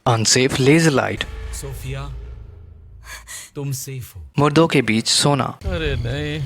Unsafe laser light, Sophia, तुम safe हो। मुर्दों के बीच सोना अरे नहीं,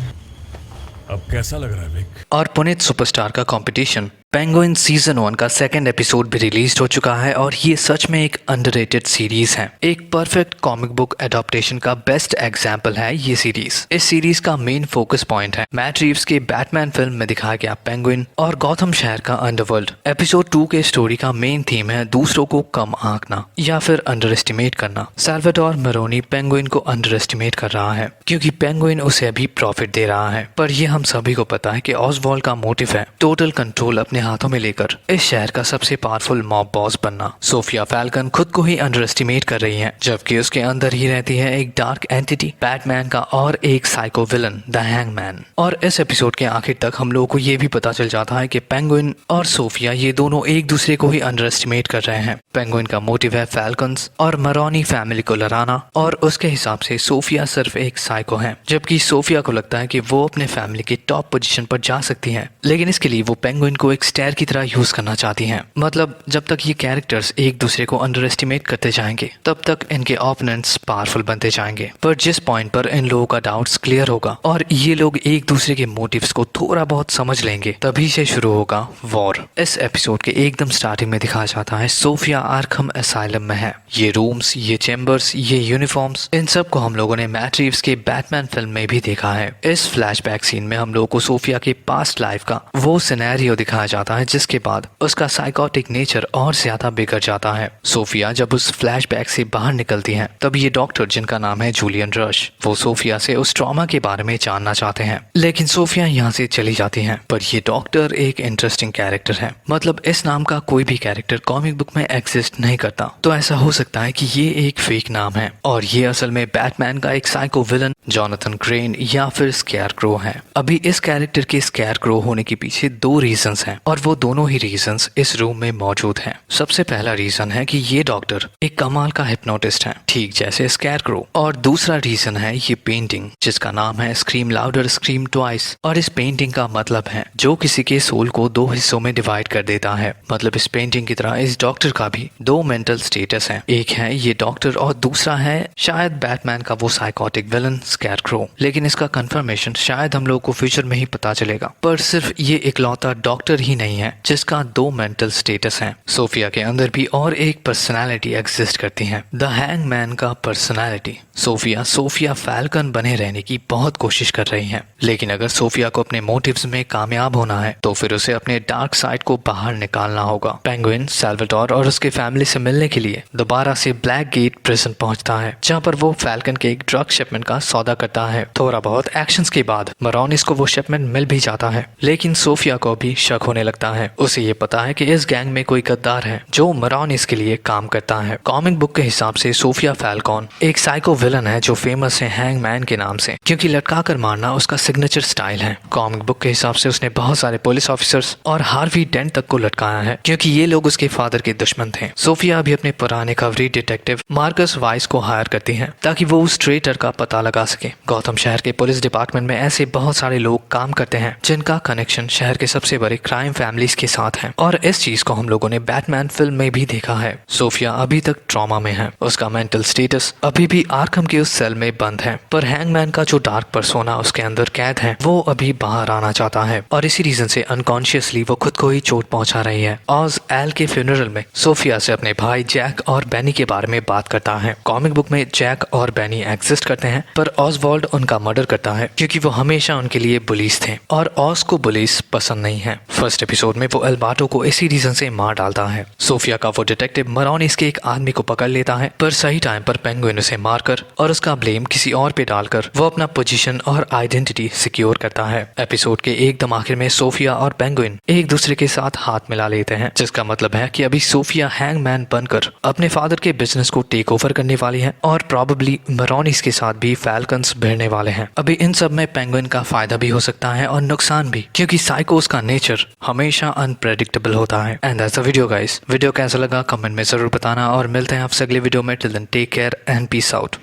अब कैसा लग रहा है विक? और पुनीत सुपरस्टार का कंपटीशन। पेंगुइन सीजन 1 का सेकंड एपिसोड भी रिलीज हो चुका है और ये सच में एक अंडररेटेड सीरीज है। एक परफेक्ट कॉमिक बुक एडॉप्टेशन का बेस्ट एग्जाम्पल है ये सीरीज। इस सीरीज का मेन फोकस पॉइंट है मैट रीव्स के बैटमैन फिल्म में दिखाया गया पेंगुइन और गॉथम शहर का अंडरवर्ल्ड। एपिसोड 2 के स्टोरी का मेन थीम है दूसरों को कम आंकना या फिर अंडर एस्टिमेट करना। सैल्वाडोर मेरोनी पेंगुइन को अंडर एस्टिमेट कर रहा है क्योंकि पेंगुइन उसे अभी प्रॉफिट दे रहा है, पर यह हम सभी को पता है कि ऑसवाल्ड का मोटिव है टोटल कंट्रोल अपने हाथों में लेकर इस शहर का सबसे पावरफुल मॉब बॉस बनना। सोफिया फैल्कन खुद को ही अंडर एस्टिमेट कर रही है जबकि उसके अंदर ही रहती है एक डार्क एंटिटी बैटमैन का और एक साइको विलन द हैंगमैन। और इस एपिसोड के आखिर तक हम लोगों को ये भी पता चल जाता है कि पेंगुइन और सोफिया ये दोनों एक दूसरे को ही अंडर एस्टिमेट कर रहे हैं। पेंगुइन का मोटिव है फैल्कन्स और मरोनी फैमिली को लड़ाना और उसके हिसाब से सोफिया सिर्फ एक साइको है, जबकि सोफिया को लगता है कि वो अपने फैमिली के टॉप पोजीशन पर जा सकती है, लेकिन इसके लिए वो पेंगुइन को एक स्टेयर की तरह यूज करना चाहती हैं। मतलब जब तक ये कैरेक्टर्स एक दूसरे को अंडर एस्टिमेट करते जाएंगे तब तक इनके ओपोनेंट्स पावरफुल बनते जाएंगे, पर जिस पॉइंट पर इन लोगों का डाउट्स क्लियर होगा और ये लोग एक दूसरे के मोटिव्स को थोड़ा बहुत समझ लेंगे तभी से शुरू होगा वॉर। इस एपिसोड के एकदम स्टार्टिंग में दिखाया जाता है सोफिया आर्खम असाइलम में है। ये रूम्स, ये चेम्बर्स, ये यूनिफॉर्म्स, इन सब को हम लोगों ने मैट रीव्स के बैटमैन फिल्म में भी देखा है। इस फ्लैशबैक सीन में हम लोगों को सोफिया के पास्ट लाइफ का वो सिनेरियो दिखाया जाता है जिसके बाद उसका साइकोटिक नेचर और ज्यादा बिगड़ जाता है। सोफिया जब उस फ्लैशबैक से बाहर निकलती हैं तब ये डॉक्टर जिनका नाम है जूलियन रश, वो सोफिया से उस ट्रॉमा के बारे में जानना चाहते हैं, लेकिन सोफिया यहाँ से चली जाती हैं। पर ये डॉक्टर एक इंटरेस्टिंग कैरेक्टर है, मतलब इस नाम का कोई भी कैरेक्टर कॉमिक बुक में एग्जिस्ट नहीं करता, तो ऐसा हो सकता है कि ये एक फेक नाम है और ये असल में बैटमैन का एक साइको विलन जॉनथन क्रेन या फिर स्केयरक्रो है। अभी इस कैरेक्टर के स्केयरक्रो होने के पीछे दो रीजंस हैं और वो दोनों ही रीजंस इस रूम में मौजूद हैं। सबसे पहला रीजन है कि ये डॉक्टर एक कमाल का हिप्नोटिस्ट है, ठीक जैसे स्केयरक्रो, और दूसरा रीजन है ये पेंटिंग जिसका नाम है स्क्रीम लाउडर स्क्रीम ट्वाइस। और इस पेंटिंग का मतलब है जो किसी के सोल को दो हिस्सों में डिवाइड कर देता है। मतलब इस पेंटिंग की तरह इस डॉक्टर का भी दो मेंटल स्टेटस है, एक है ये डॉक्टर और दूसरा है शायद बैटमैन का वो साइकोटिक विलन स्केयरक्रो। लेकिन इसका कंफर्मेशन शायद हम लोग को फ्यूचर में ही पता चलेगा। पर सिर्फ ये इकलौता डॉक्टर ही नहीं है जिसका दो मेंटल स्टेटस है। सोफिया के अंदर भी और एक पर्सनालिटी एग्जिस्ट करती है, द हैंगमैन का पर्सनालिटी। सोफिया फैल्कन बने रहने की बहुत कोशिश कर रही है, लेकिन अगर सोफिया को अपने मोटिव्स में कामयाब होना है तो फिर उसे अपने डार्क साइड को बाहर निकालना होगा। पेंगुइन सैल्वाडोर और उसके फैमिली से मिलने के लिए दोबारा से ब्लैक गेट प्रिजन पहुंचता है, जहां पर वो फैल्कन के एक ड्रग शिपमेंट का सौदा करता है। थोड़ा बहुत एक्शंस के बाद मरोनिस को वो शिपमेंट मिल भी जाता है, लेकिन सोफिया को भी शक होने लगता है। उसे ये पता है कि इस गैंग में कोई गद्दार है जो मरोनिस के लिए काम करता है। कॉमिक बुक के हिसाब से सोफिया फैल्कॉन एक साइको विलन है जो फेमस है हैंगमैन के नाम से, क्योंकि लटका कर मारना उसका सिग्नेचर स्टाइल है। कॉमिक बुक के हिसाब से उसने बहुत सारे पुलिस ऑफिसर्स और हार्वी डेंट तक को लटकाया है क्योंकि ये लोग उसके फादर के दुश्मन थे। सोफिया भी अपने पुराने खबरी डिटेक्टिव मार्कस वाइस को हायर करती है ताकि वो उस ट्रेटर का पता लगा सके। गौतम शहर के पुलिस डिपार्टमेंट में ऐसे बहुत सारे लोग काम करते हैं जिनका कनेक्शन शहर के सबसे बड़े क्राइम फैमिलीज के साथ है, और इस चीज को हम लोगों ने बैटमैन फिल्म में भी देखा है। सोफिया अभी तक ट्रॉमा में है, उसका मेंटल स्टेटस अभी भी आर्कम के उस सेल में बंद है, पर हैंगमैन का जो डार्क पर्सोना उसके अंदर कैद है वो अभी बाहर आना चाहता है और इसी रीजन से अनकॉन्शियसली वो खुद को ही चोट पहुंचा रही है। ऑज एल के फ्यूनरल में सोफिया से अपने भाई जैक और बेनी के बारे में बात करता है। कॉमिक बुक में जैक और बेनी एग्जिस्ट करते हैं, पर ऑसवाल्ड उनका मर्डर करता है क्योंकि वो हमेशा उनके लिए बुलीज थे और ऑस को बुलीज पसंद नहीं है। फर्स्ट एपिसोड में वो एल्बार्टो को इसी रीजन से मार डालता है। सोफिया का वो डिटेक्टिव मरोनिस के एक आदमी को पकड़ लेता है, पर सही टाइम पर पेंगुइन उसे मारकर और उसका ब्लेम किसी और पे डालकर वो अपना पोजीशन और आइडेंटिटी सिक्योर करता है। एपिसोड के एकदम आखिर में सोफिया और पेंगुइन एक दूसरे के साथ हाथ मिला लेते हैं, जिसका मतलब है कि अभी सोफिया हैंगमैन बनकर अपने फादर के बिजनेस को टेक ओवर करने वाली है और प्रॉबेबली मरोनिस के साथ भी फैल्कन्स भिड़ने वाले हैं। अभी इन सब में पेंगुइन का फायदा भी हो सकता है और नुकसान भी, क्योंकि साइकोस का नेचर हमेशा अनप्रेडिक्टेबल होता है। And that's the video guys. Video कैसा लगा कमेंट में जरूर बताना और मिलते हैं आपसे अगले वीडियो में। Till then take care and peace out.